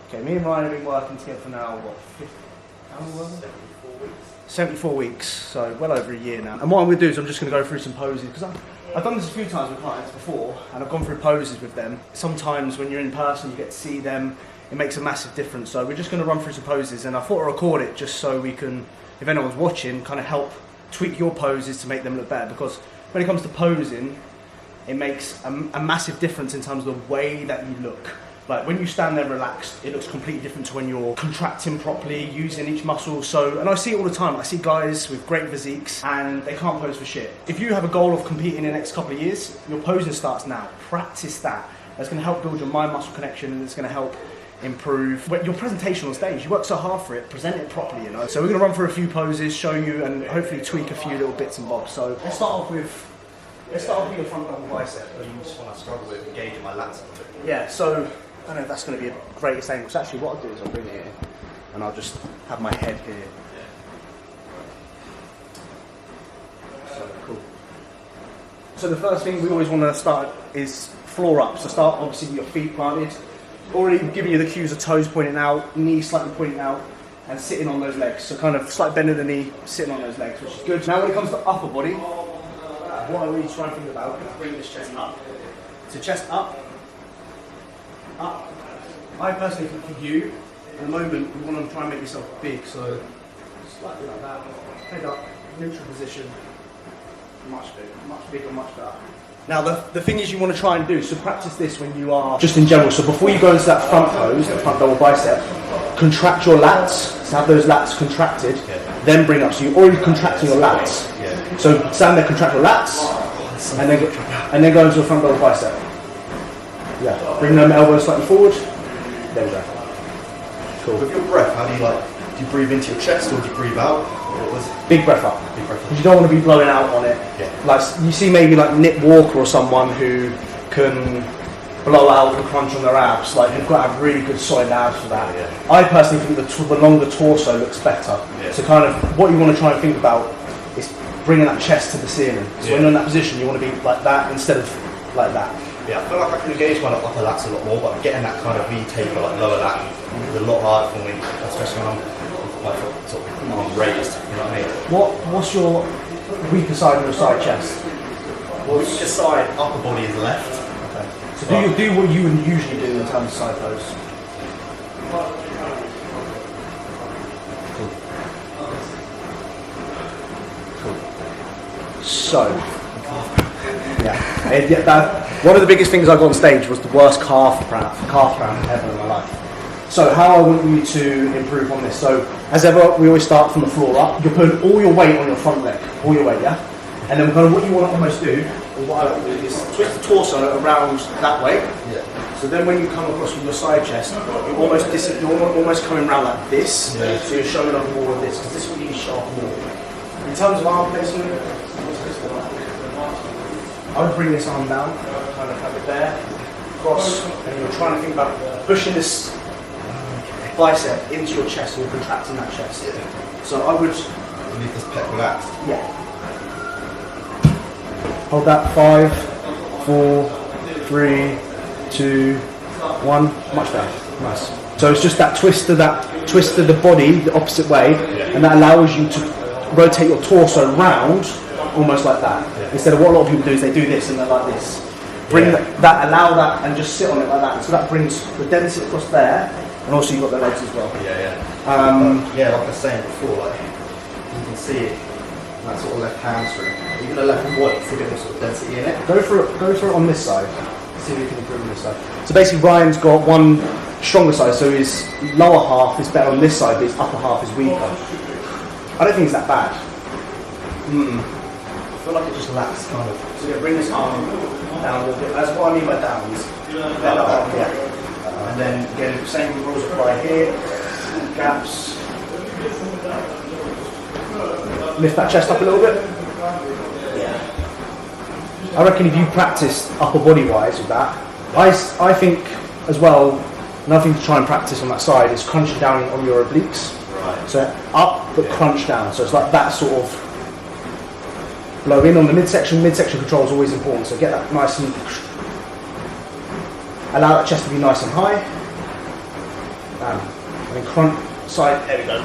Okay, me and Ryan have been working together for now, what, 74 weeks. 74 weeks, so well over a year now. And what I'm going to do is I'm just going to go through some poses, because I've done this a few times with clients before, and I've gone through poses with them. Sometimes when you're in person, you get to see them, it makes a massive difference. So we're just going to run through some poses, and I thought I'd record it just so we can, if anyone's watching, kind of help tweak your poses to make them look better, because when it comes to posing, it makes a massive difference in terms of the way that you look. Like when you stand there relaxed, it looks completely different to when you're contracting properly, using each muscle. So, and I see it all the time. I see guys with great physiques and they can't pose for shit. If you have a goal of competing in the next couple of years, your posing starts now. Practice that. That's going to help build your mind-muscle connection, and it's going to help improve your presentation on stage. You work so hard for it, present it properly, you know. So we're going to run through a few poses, show you, and hopefully tweak a few little bits and bobs. So let's start off with your front double bicep. You just want to struggle with engaging my lats a bit. Yeah, so I don't know if that's going to be a greatest angle. So actually what I'll do is I'll bring it here and I'll just have my head here. So cool. So the first thing we always want to start is floor up. So start obviously with your feet planted. Already giving you the cues of toes pointing out, knees slightly pointing out, and sitting on those legs. So kind of slight bend of the knee, sitting on those legs, which is good. Now when it comes to upper body, what I really try and think about is bring this chest up. So chest up. Up. I personally think for you, at the moment, you want to try and make yourself big, so slightly like that, head up, neutral position, much bigger, much better. Now the thing is you want to try and do, so practice this when you are just in general, so before you go into that front pose, the front double bicep, contract your lats, so have those lats contracted, then bring up, so you're already contracting your lats. So stand there, contract your lats, and then go into a front double bicep. Yeah, bring them elbows slightly forward. There we go. Cool. With your breath, how do you breathe into your chest or do you breathe out? Big breath up. Big breath up. Because you don't want to be blowing out on it. Yeah. Like you see maybe like Nick Walker or someone who can blow out and crunch on their abs. Like you've got to have really good solid abs for that. Yeah. I personally think the longer torso looks better. Yeah. So kind of what you want to try and think about is bringing that chest to the ceiling. So when you're in that position, you want to be like that instead of like that. Yeah, I feel like I can engage my upper lats a lot more, but getting that kind of V-taper, like lower lat, is a lot harder for me, especially when I'm sort of arms raised, you know what I mean? What's your weaker side of your side chest? Weaker side, upper body is left. Okay. So do you do what you would usually do in terms of side pose? Cool. So, yeah, one of the biggest things I got on stage was the worst calf cramp ever in my life. So how I want you to improve on this. So as ever, we always start from the floor up. You're putting all your weight on your front leg, all your weight, yeah? And then kind of what you want to almost do, or what I want to do, is twist the torso around that way. Yeah. So then when you come across with your side chest, you're almost coming around like this. Yeah. So you're showing off more of this, because this will really show off more. In terms of arm placement, I would bring this arm down, kind of have it there, cross, and you're trying to think about pushing this bicep into your chest, and you're contracting that chest. Yeah. So I would... You need this pec relaxed. Yeah. Hold that, 5, 4, 3, 2, 1, much better, nice. So it's just that twist of the body, the opposite way, and that allows you to rotate your torso round, almost like that. Instead of what a lot of people do is they do this and they're like this. Bring that, allow that, and just sit on it like that. So that brings the density across there, and also you've got the legs as well. Yeah, like I was saying before, like you can see it, that sort of left hamstring. Even the left quad to get more sort of density in it. Go for it on this side. See if you can improve on this side. So basically, Ryan's got one stronger side, so his lower half is better on this side, but his upper half is weaker. I don't think it's that bad. I feel like it just lacks kind of. So yeah, bring this arm down a little bit. That's what I mean by down. Is that arm, yeah. And then again, the same rules apply here. Gaps. Lift that chest up a little bit. Yeah. I reckon if you practice upper body wise with that, I think as well, another thing to try and practice on that side is crunching down on your obliques. Right. So up but crunch down. So it's like that sort of blow in on the midsection. Midsection control is always important. So get that nice and allow that chest to be nice and high. bam. And then front, side, there we go.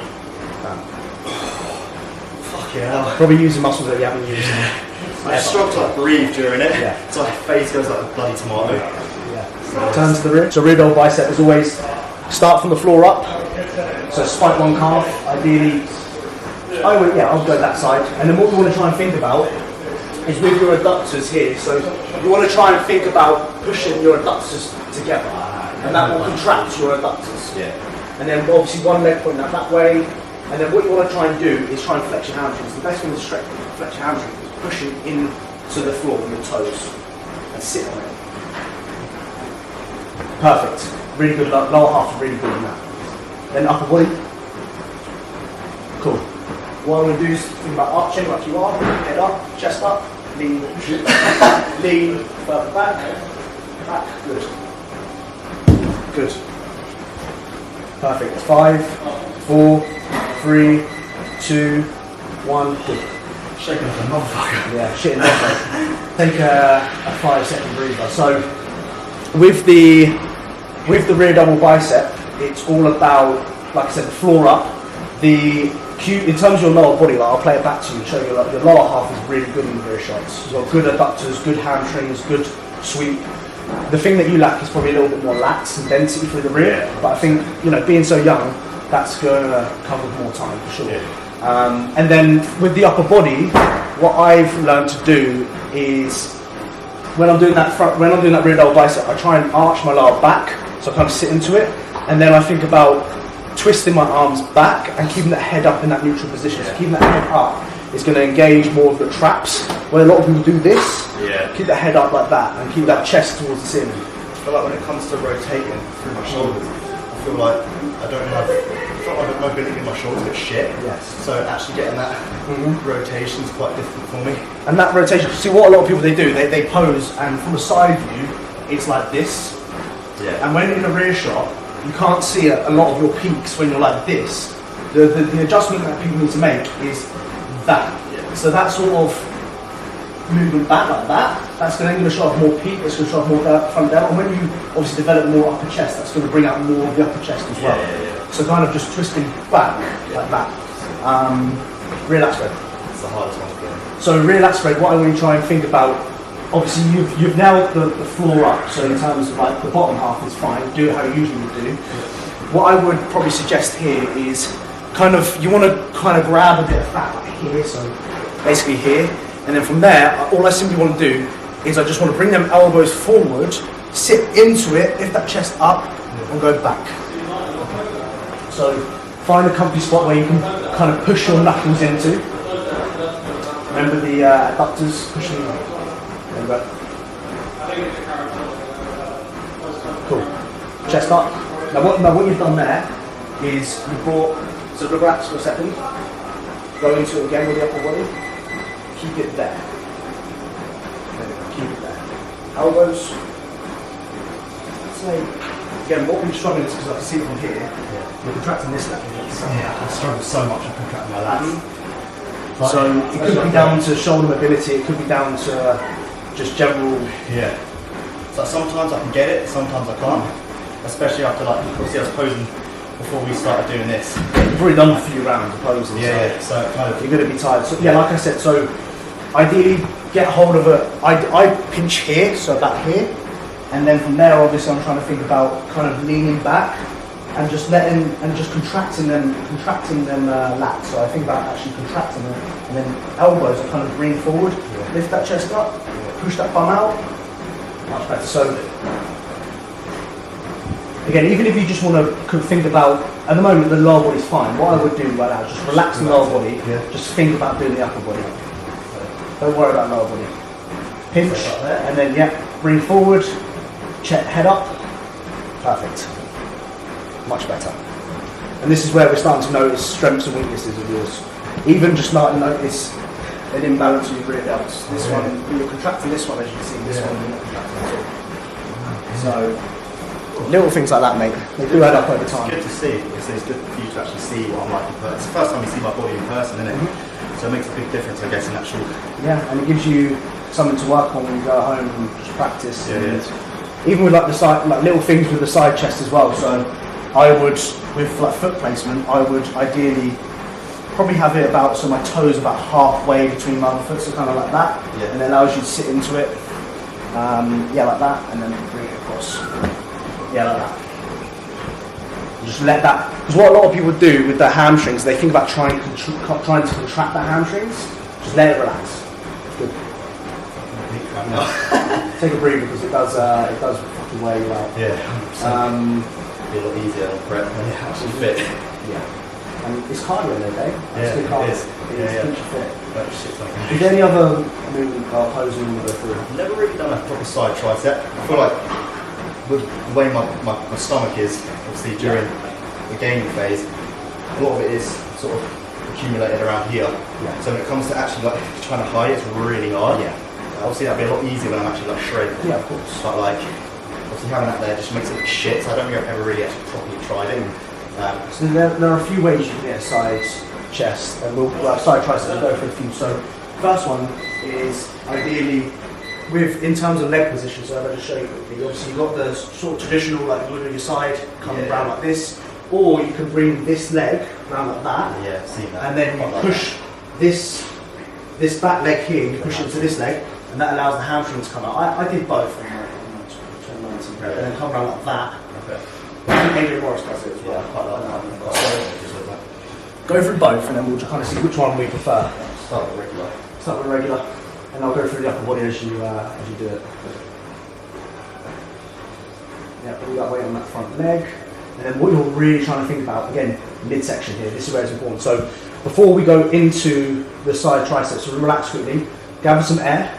Bam. Fuck yeah. Probably using muscles that you haven't used. I struggle to like breathe during it. Yeah. So my face goes like a bloody tomato. Yeah. Turn to the rear. So rear double bicep is always start from the floor up. So spike one calf, ideally. I'll go that side. And then what we want to try and think about is with your adductors here. So you want to try and think about pushing your adductors together, and that will contract your adductors. Yeah. And then obviously one leg pointing out that way. And then what you want to try and do is try and flex your hamstrings. The best way to flex your hamstrings is pushing into the floor with your toes and sit on it. Perfect. Really good. Lower half is really good in that. Then upper body. Cool. What I'm going to do is think about arching like you are. Head up, chest up, lean, lean, further back, back. Good. Good. Perfect. 5, 4, 3, 2, 1. Good. Shaking like a motherfucker. Yeah, shit in the mouth. Take a 5-second breather. So with the rear double bicep, it's all about, like I said, the floor up. In terms of your lower body, like I'll play it back to you and show you, like, your lower half is really good in the rear shots. You've got good adductors, good hamstrings, good sweep. The thing that you lack is probably a little bit more lats and density through the rear. Yeah. But I think, being so young, that's going to come with more time for sure. Yeah. And then with the upper body, what I've learned to do is when I'm doing that rear double bicep, I try and arch my lower back, so I kind of sit into it, and then I think about twisting my arms back and keeping that head up in that neutral position. So keeping that head up is going to engage more of the traps, where a lot of people do this. Yeah. Keep that head up like that and keep that chest towards the ceiling. I feel like when it comes to rotating through my shoulders, I feel like I feel like the mobility in my shoulders is a bit shit. Yes. So actually getting that rotation is quite difficult for me. And that rotation, see what a lot of people they do, they pose, and from a side view, it's like this. Yeah. And when in a rear shot, you can't see a lot of your peaks when you're like this. The adjustment that people need to make is that. Yeah. So that sort of movement back like that, that's going to show off more peak, it's going to show off more front delt, and when you obviously develop more upper chest, that's going to bring out more of the upper chest as well. Yeah. So kind of just twisting back like that. Rear lat spread. It's the hardest one to do. So rear lat spread, what I want to try and think about, obviously you've nailed the floor up, so in terms of like the bottom half is fine, do it how you usually would do. What I would probably suggest here is you want to kind of grab a bit of fat like here, so basically here, and then from there, all I simply want to do is I just want to bring them elbows forward, sit into it, lift that chest up, and go back. So find a comfy spot where you can kind of push your knuckles into. Remember the adductors pushing. There we go. Cool. Chest up. Now what you've done there is you brought, so relax for a second. Go into it again with the upper body. Keep it there. Keep it there. Elbows. Say, again, what we're struggling is, because I can see it from here, we're contracting this leg. I struggle so much with contracting my lats. So it could be down to shoulder mobility, it could be down to just general. Yeah. So sometimes I can get it, sometimes I can't. Especially after, like, obviously I was posing before we started doing this. You've already done a few rounds of posing. Yeah, so kind of. You're going to be tired. So yeah, like I said, so ideally get hold of I pinch here, so back here, and then from there obviously I'm trying to think about kind of leaning back and just contracting them lats. So I think about actually contracting them, and then elbows are kind of bring forward, lift that chest up, push that bum out. Much better. So again, even if you just want to think about, at the moment the lower body's fine, what I would do right now is just relax the lower body, just think about doing the upper body. Don't worry about lower body. Pinch, and then bring forward, check, head up. Perfect. Much better. And this is where we're starting to notice strengths and weaknesses of yours. Even just starting to notice an imbalance in your rear delts. This one, you're contracting this one, as you can see, this one you're not contracting at all. So, little things like that, mate. They do add up over time. It's good to see. It's good for you to actually see what I'm like in person. It's the first time you see my body in person, isn't it? So it makes a big difference, I guess, in actual. Yeah, and it gives you something to work on when you go home and just practice. Even with like the side, like little things with the side chest as well. So I would, with like foot placement, I would ideally probably have it about, so my toes about halfway between my other foot, so kind of like that, and it allows you to sit into it, yeah, like that, and then bring it across, yeah, like that. Just let that, because what a lot of people do with their hamstrings, they think about trying to contract their hamstrings, just let it relax. Good. Take a breather because it does fucking wear you out. Yeah, be a lot easier on prep when you actually fit. Yeah. And it's cardio in there, Dave. It's good cardio. It is. It keeps you fit. Like, Is there any other movement posing you want to go through? I've never really done a proper side tricep. I feel like with the way my stomach is, obviously during the gaining phase, a lot of it is sort of accumulated around here. Yeah. So when it comes to actually like trying to hide, it's really hard. Yeah. Obviously that'd be a lot easier when I'm actually like shredding. Yeah, of course. But like, obviously having that there just makes it look shit. So I don't think I've ever really actually properly tried it. So there are a few ways you can get a side chest, and we'll side tricep. We'll go for a few. So first one is ideally in terms of leg position. So I'll just show you quickly. Obviously you've got the sort of traditional like you would on your side coming around like this, or you can bring this leg around like that. Yeah, I've seen that. And then you push this back leg here. You push it to this leg, and that allows the hamstring to come out. I did both. And then come around like that. Okay. I think Adrian Morris does it as well. Yeah, I quite like that. So go through both, and then we'll just kind of see which one we prefer. Start with regular. Start with regular, and I'll go through the upper body as you do it. Yeah, put that weight on that front leg, and then what you're really trying to think about, again, midsection here. This is where it's important. So before we go into the side triceps, so relax quickly, gather some air.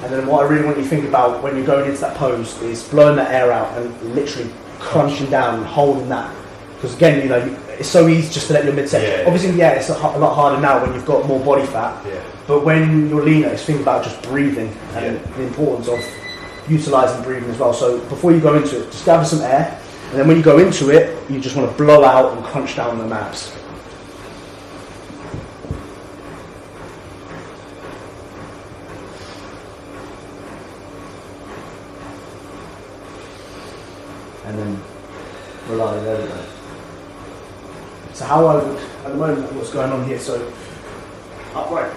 And then what I really want you to think about when you're going into that pose is blowing that air out and literally crunching down and holding that. Because again, you know, it's so easy just to let your midsection. Yeah. Obviously, yeah, it's a lot harder now when you've got more body fat. Yeah. But when you're leaner, it's think about just breathing and the importance of utilising breathing as well. So before you go into it, just gather some air. And then when you go into it, you just want to blow out and crunch down the abs. And then rely, there we go. So how I would, at the moment, what's going on here, so upright,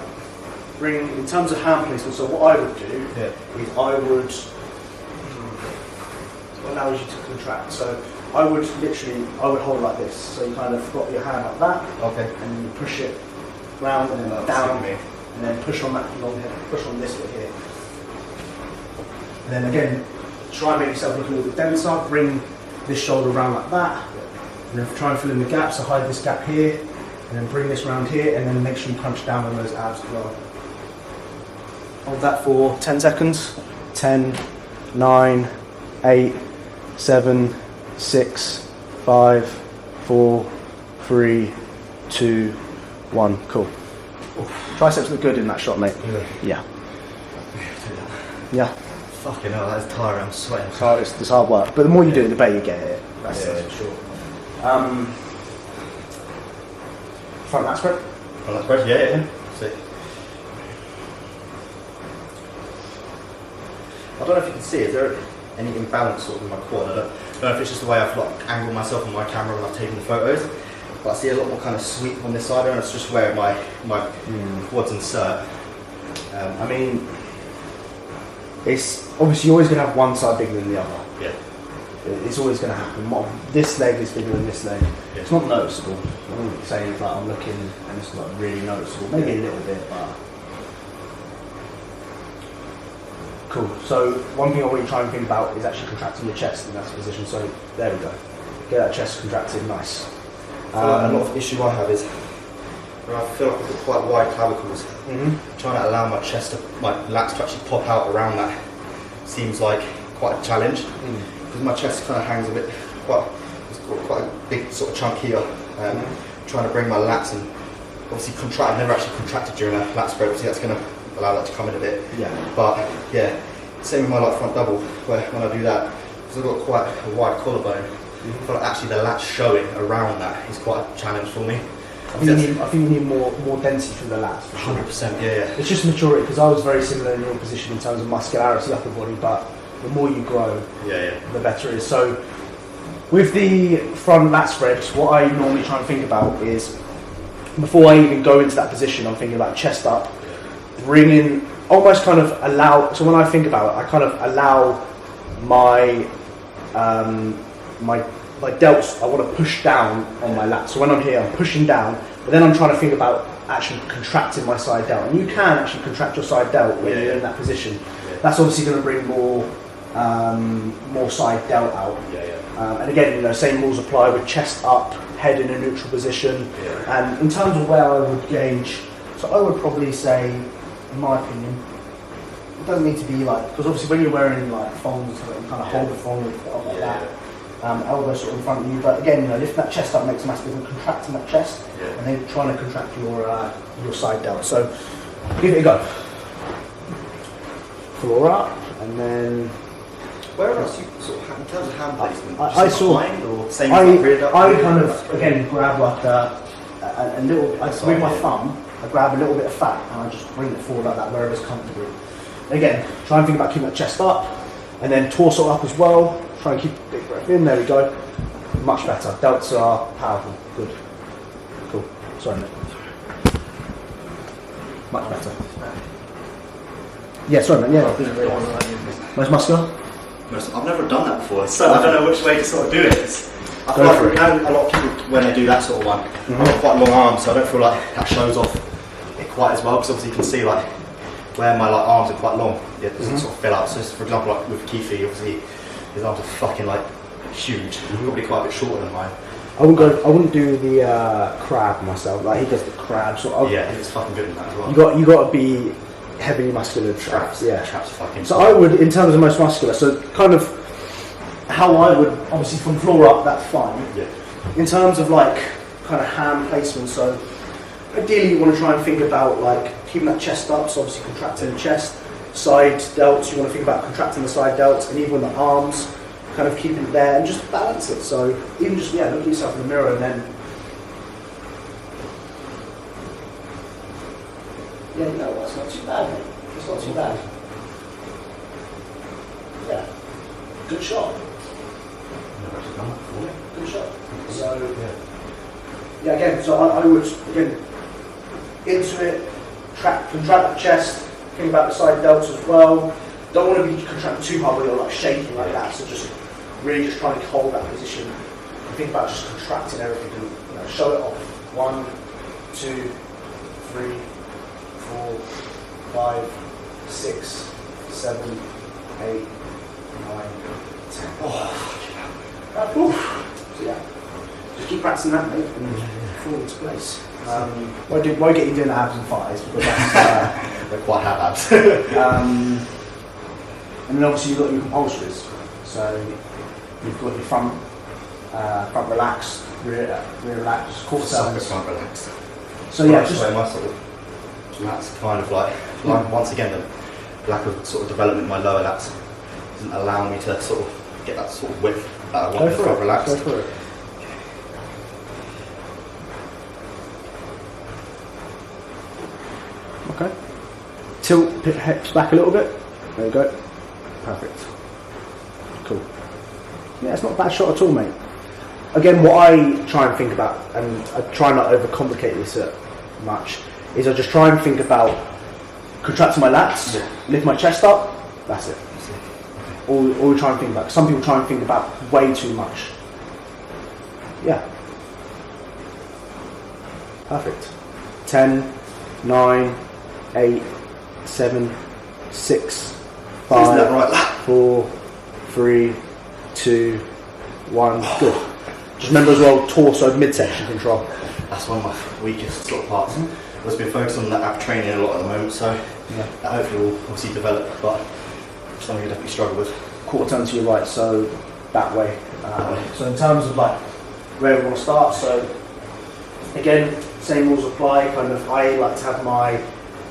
bring, in terms of hand placement, so what I would do is I would, what allows you to contract, so I would hold like this, so you kind of got your hand like that, and you push it round and then down, and then push on that long head, push on this bit here. And then again, try and make yourself look a little bit denser, bring this shoulder around like that, and then try and fill in the gap, so hide this gap here, and then bring this round here, and then make sure you crunch down on those abs as well. Hold that for 10 seconds. 10, 9, 8, 7, 6, 5, 4, 3, 2, 1. Cool. Triceps look good in that shot, mate. Yeah. Yeah. Fucking hell, that's tiring, I'm sweating. So it's hard work, but the more you do it, the better you get it. That's for sure. Front lat spread. Front lat spread, yeah. Sick. I don't know if you can see, is there any imbalance sort of in my quad? I don't know if it's just the way I've like angled myself on my camera when I've taken the photos, but I see a lot more kind of sweep on this side, and it's just where my quads insert. I mean, it's obviously you're always going to have one side bigger than the other. Yeah. It's always going to happen. This leg is bigger than this leg. Yeah. It's not noticeable. I wouldn't say it's like I'm looking and it's not really noticeable. Maybe a little bit, but cool. So one thing I want you to try and think about is actually contracting your chest in that position. So there we go. Get that chest contracted, nice. A lot of issue I have is where I feel like I've got quite wide clavicles. Trying to allow my lats to actually pop out around that seems like quite a challenge. Because my chest kind of hangs a bit, it's got quite a big sort of chunk here. Trying to bring my lats and obviously contract. I've never actually contracted during a lat spread, obviously that's going to allow that to come in a bit. But yeah, same with my like front double, where when I do that, because I've got quite a wide collarbone, I feel like actually the lats showing around that is quite a challenge for me. I think you need more density from the lats. 100%, yeah. It's just maturity, because I was very similar in your position in terms of muscularity upper body, but the more you grow, the better it is. So With the front lat spread, what I normally try and think about is, before I even go into that position, I'm thinking about chest up, bringing, almost kind of allow, so when I think about it, I kind of allow my my delts, I want to push down on my lats. So when I'm here, I'm pushing down, but then I'm trying to think about actually contracting my side delt. And you can actually contract your side delt when you're in that position. That's obviously going to bring more side delt out. And again, you know, same rules apply with chest up, head in a neutral position. And in terms of where I would gauge, so I would probably say, in my opinion, it doesn't need to be like, because obviously when you're wearing like thongs, you kind of hold the thong up like that, elbow sort of in front of you. But again, you know, lifting that chest up makes a massive difference, contracting that chest, and then trying to contract your side delt. So give it a go. Floor up, and then. Where else you sort of, in terms of hand placement? I saw. I kind of again grab like a little with my thumb. I grab a little bit of fat and I just bring it forward like that wherever it's comfortable. Again, try and think about keeping that chest up, and then torso up as well. Try and keep a big breath in. There we go. Much better. Delts are powerful. Good. Cool. Sorry, mate. Much better. Yeah, sorry, mate. Yeah. Most muscular. I've never done that before, so I don't know which way to sort of do it. I feel like a lot of people, when they do that sort of one, I've got quite long arms, so I don't feel like that shows off it quite as well, because obviously you can see like where my like arms are quite long, it doesn't sort of fill out. So for example, like with Keith, obviously his arms are fucking like huge, probably quite a bit shorter than mine. I wouldn't do the crab myself. Like he does the crab. So yeah, it's fucking good in that as well. You got to be heavily muscular traps. Yeah, traps fucking. So I would, in terms of most muscular, so kind of how I would, obviously from floor up, that's fine. Yeah. In terms of like kind of hand placement, so ideally you want to try and think about like keeping that chest up, so obviously contracting the chest, side delts, you want to think about contracting the side delts, and even with the arms, kind of keeping it there and just balance it. So even just, look at yourself in the mirror and then, yeah, you know what, it's not too bad, mate. It's not too bad. Yeah. Good shot. Good shot. So, yeah, again, so I would, again, into it, contract the chest, think about the side delts as well. Don't want to be contracting too hard where you're like shaking like that, so just really just trying to hold that position and think about just contracting everything and, you know, show it off. 1, 2, 3, 4, 5, 6, 7, 8, 9, 10. Oh, so yeah, just keep practicing that, mate, and fall into place. Why get you doing abs and thighs? Because that's, they're quite hard abs. And then obviously you've got your compulsories. So you've got your front relaxed, rear relaxed, quarter turns. Front relaxed. So yeah, just my sort of lats kind of like once again the lack of sort of development in my lower lats doesn't allow me to sort of get that sort of width that I want with front relaxed. Go for it. Okay. Tilt hips back a little bit. There you go. Perfect. Cool. Yeah, it's not a bad shot at all, mate. Again, what I try and think about, and I try not to overcomplicate this much, is I just try and think about contracting my lats, lift my chest up, that's it. All we try and think about. Some people try and think about way too much. Yeah. Perfect. 10, 9, 8, 7, 6, 5, right? 4, 3, 2, 1. Good. Just remember as well, torso midsection control. That's one of my weakest sort of parts. I've just been focused on that ab training a lot at the moment, so that hopefully will obviously develop, but something I definitely struggle with. Quarter turn to your right, so that way. So in terms of like where we want to start, so again, same rules apply. Kind of, I like to have my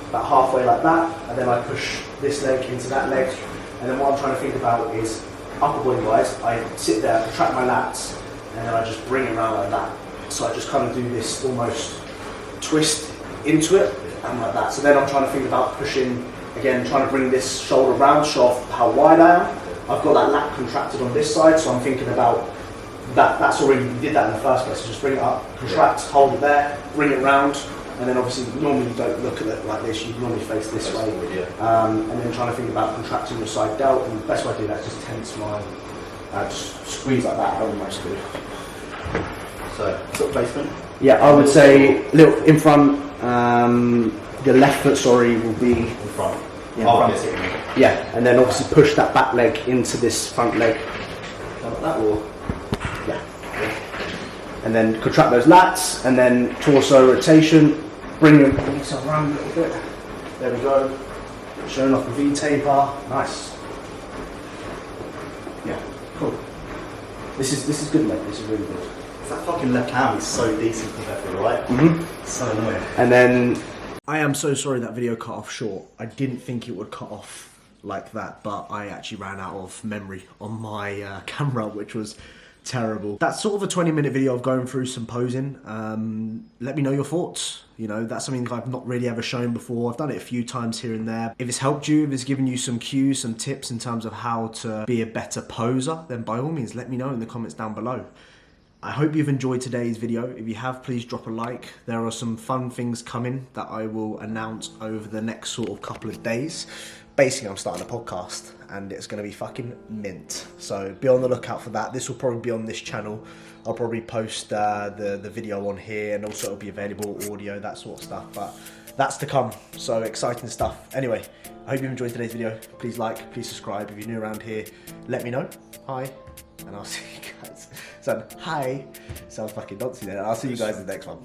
about halfway like that, and then I push this leg into that leg, and then what I'm trying to think about is upper body wise. I sit there, contract my lats, and then I just bring it around like that. So I just kind of do this almost twist into it, and like that. So then I'm trying to think about pushing, again, trying to bring this shoulder round, show off how wide I am. I've got that lat contracted on this side, so I'm thinking about that's already, you did that in the first place. So just bring it up, contract, hold it there, bring it round, and then obviously normally you don't look at it like this, you normally face this way. And then trying to think about contracting your side delt, and the best way to do that is just tense line. Just squeeze like that, almost good. So, foot placement? Yeah, I would say little in front, the left foot, will be In front. yeah, in front. Yeah, and then obviously push that back leg into this front leg. Like that, or yeah. And then contract those lats, and then torso rotation. Bring yourself around a little bit. There we go. Showing off the V taper. Nice. Yeah, cool. This is good, mate. This is really good. That fucking left hand is so decent compared to the right. So annoying. And then I am so sorry that video cut off short. I didn't think it would cut off like that, but I actually ran out of memory on my camera, which was terrible. That's sort of a 20-minute video of going through some posing. Let me know your thoughts. You know, that's something I've not really ever shown before. I've done it a few times here and there. If it's helped you, if it's given you some cues, some tips in terms of how to be a better poser, then by all means, let me know in the comments down below. I hope you've enjoyed today's video. If you have, please drop a like. There are some fun things coming that I will announce over the next sort of couple of days. Basically, I'm starting a podcast and it's going to be fucking mint. So be on the lookout for that. This will probably be on this channel. I'll probably post the video on here, and also it'll be available audio, that sort of stuff. But that's to come. So exciting stuff. Anyway, I hope you enjoyed today's video. Please like, please subscribe. If you're new around here, let me know. Hi. And I'll see you guys. So, hi. Sounds fucking nonsense then. I'll see you guys in the next one.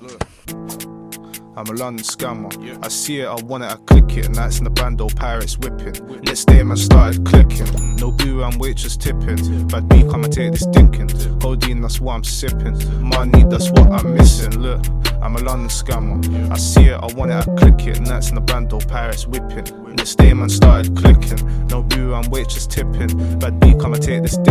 I'm a London scammer. I see it, I want it, I click it. Nights in the bando, pirates whipping. Next day, man started clicking. No boo, I'm waitress tipping. Bad B, come and take this dinking. Codeine, that's what I'm sipping. Money, that's what I'm missing. Look, I'm a London scammer. I see it, I want it, I click it. Nights in the bando, pirates whipping. Next day, man started clicking. No boo, I'm waitress tipping. Bad B, come and take this dinking.